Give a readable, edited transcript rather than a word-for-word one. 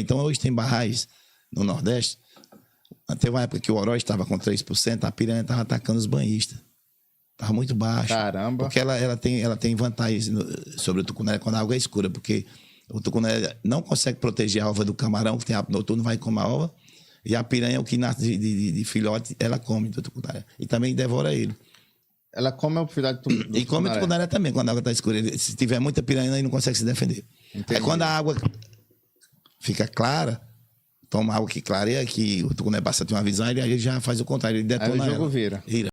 Então hoje tem barrais no Nordeste. Teve uma época que o Oroz estava com 3%, a piranha estava atacando os banhistas. Estava muito baixo. Caramba. Porque ela tem vantagens sobre o tucunaré quando a água é escura, porque o tucunaré não consegue proteger a alva do camarão, que tem hábito noturno, vai comer a alva, e a piranha, o que nasce de filhote, ela come do tucunaré. E também devora ele. Ela come o filhote do E come o tucunaré também, quando a água está escura. Se tiver muita piranha, ele não consegue se defender. Entendi. Aí quando a água fica clara, toma água que clareia, que o tucunaré passa a ter uma visão, ele já faz o contrário, ele detona Aí o jogo ela. vira.